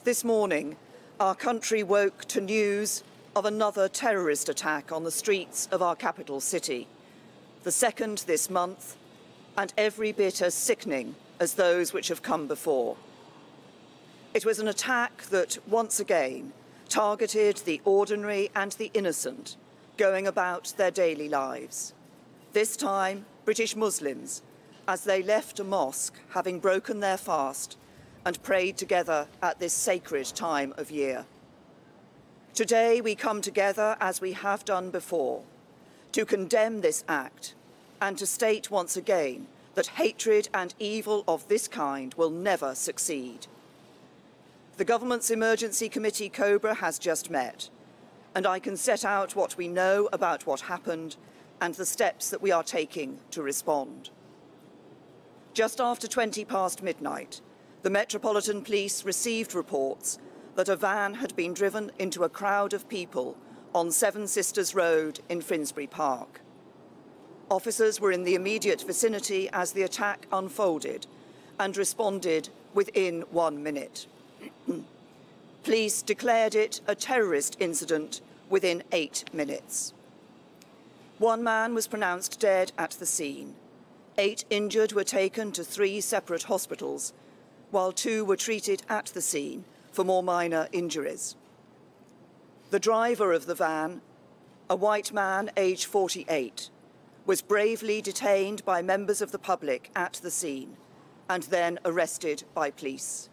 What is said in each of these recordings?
This morning, our country woke to news of another terrorist attack on the streets of our capital city, the second this month, and every bit as sickening as those which have come before. It was an attack that, once again, targeted the ordinary and the innocent, going about their daily lives. This time, British Muslims, as they left a mosque, having broken their fast, and prayed together at this sacred time of year. Today we come together, as we have done before, to condemn this act and to state once again that hatred and evil of this kind will never succeed. The Government's Emergency Committee COBRA has just met, and I can set out what we know about what happened and the steps that we are taking to respond. Just after 20 past midnight, the Metropolitan Police received reports that a van had been driven into a crowd of people on Seven Sisters Road in Finsbury Park. Officers were in the immediate vicinity as the attack unfolded and responded within 1 minute. Police declared it a terrorist incident within 8 minutes. One man was pronounced dead at the scene. 8 injured were taken to 3 separate hospitals, while 2 were treated at the scene for more minor injuries. The driver of the van, a white man aged 48, was bravely detained by members of the public at the scene and then arrested by police.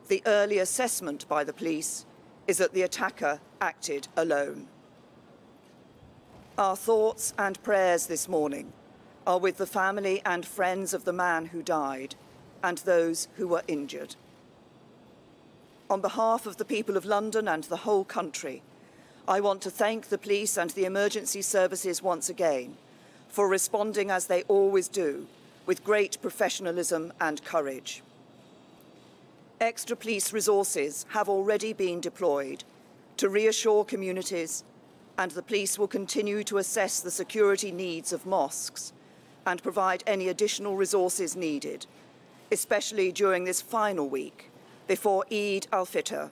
The early assessment by the police is that the attacker acted alone. Our thoughts and prayers this morning are with the family and friends of the man who died and those who were injured. On behalf of the people of London and the whole country, I want to thank the police and the emergency services once again for responding as they always do, with great professionalism and courage. Extra police resources have already been deployed to reassure communities, and the police will continue to assess the security needs of mosques and provide any additional resources needed, especially during this final week before Eid al-Fitr,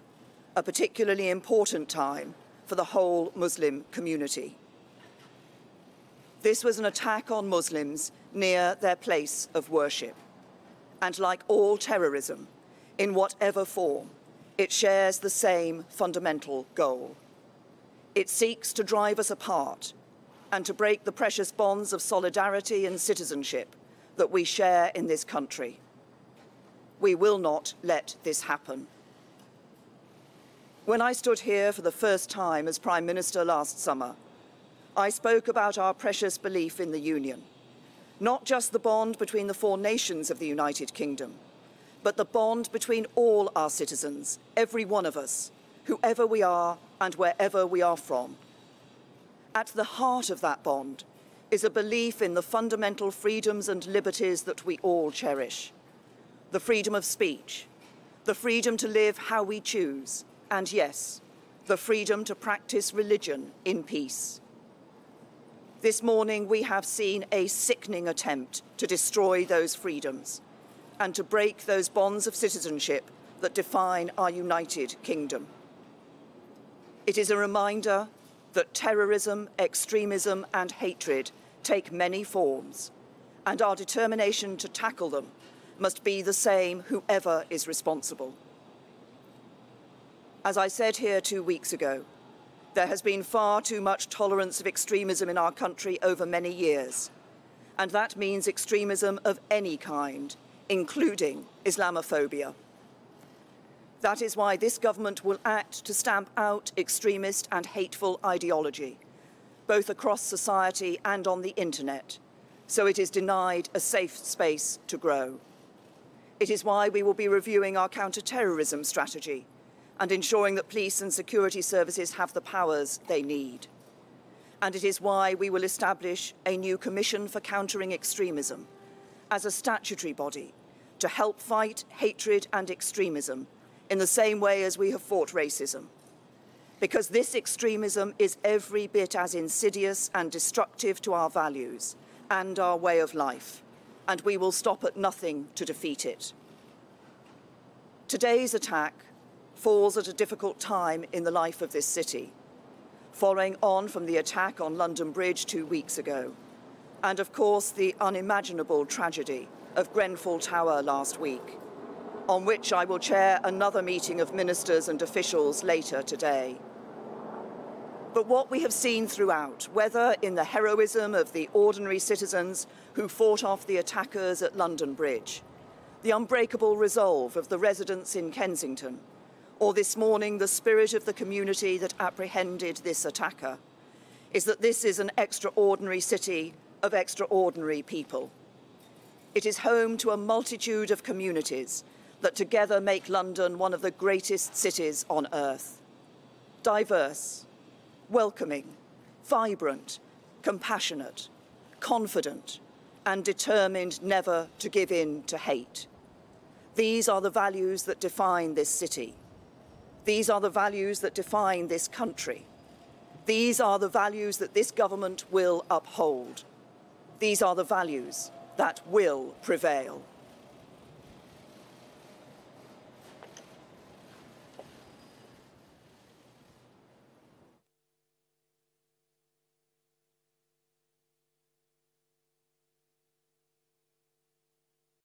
a particularly important time for the whole Muslim community. This was an attack on Muslims near their place of worship, and like all terrorism, in whatever form, it shares the same fundamental goal. It seeks to drive us apart and to break the precious bonds of solidarity and citizenship that we share in this country. We will not let this happen. When I stood here for the first time as Prime Minister last summer, I spoke about our precious belief in the Union, not just the bond between the 4 nations of the United Kingdom, but the bond between all our citizens, every one of us, whoever we are and wherever we are from. At the heart of that bond is a belief in the fundamental freedoms and liberties that we all cherish. The freedom of speech, the freedom to live how we choose, and yes, the freedom to practice religion in peace. This morning we have seen a sickening attempt to destroy those freedoms and to break those bonds of citizenship that define our United Kingdom. It is a reminder that terrorism, extremism and hatred take many forms, and our determination to tackle them must be the same whoever is responsible. As I said here 2 weeks ago, there has been far too much tolerance of extremism in our country over many years, and that means extremism of any kind, including Islamophobia. That is why this government will act to stamp out extremist and hateful ideology, both across society and on the internet, so it is denied a safe space to grow. It is why we will be reviewing our counter-terrorism strategy and ensuring that police and security services have the powers they need. And it is why we will establish a new Commission for Countering Extremism as a statutory body to help fight hatred and extremism in the same way as we have fought racism. Because this extremism is every bit as insidious and destructive to our values and our way of life, and we will stop at nothing to defeat it. Today's attack falls at a difficult time in the life of this city, following on from the attack on London Bridge 2 weeks ago, and of course the unimaginable tragedy of Grenfell Tower last week, on which I will chair another meeting of ministers and officials later today. But what we have seen throughout, whether in the heroism of the ordinary citizens who fought off the attackers at London Bridge, the unbreakable resolve of the residents in Kensington, or this morning the spirit of the community that apprehended this attacker, is that this is an extraordinary city of extraordinary people. It is home to a multitude of communities that together make London one of the greatest cities on earth. Diverse, welcoming, vibrant, compassionate, confident, and determined never to give in to hate. These are the values that define this city. These are the values that define this country. These are the values that this government will uphold. These are the values that will prevail.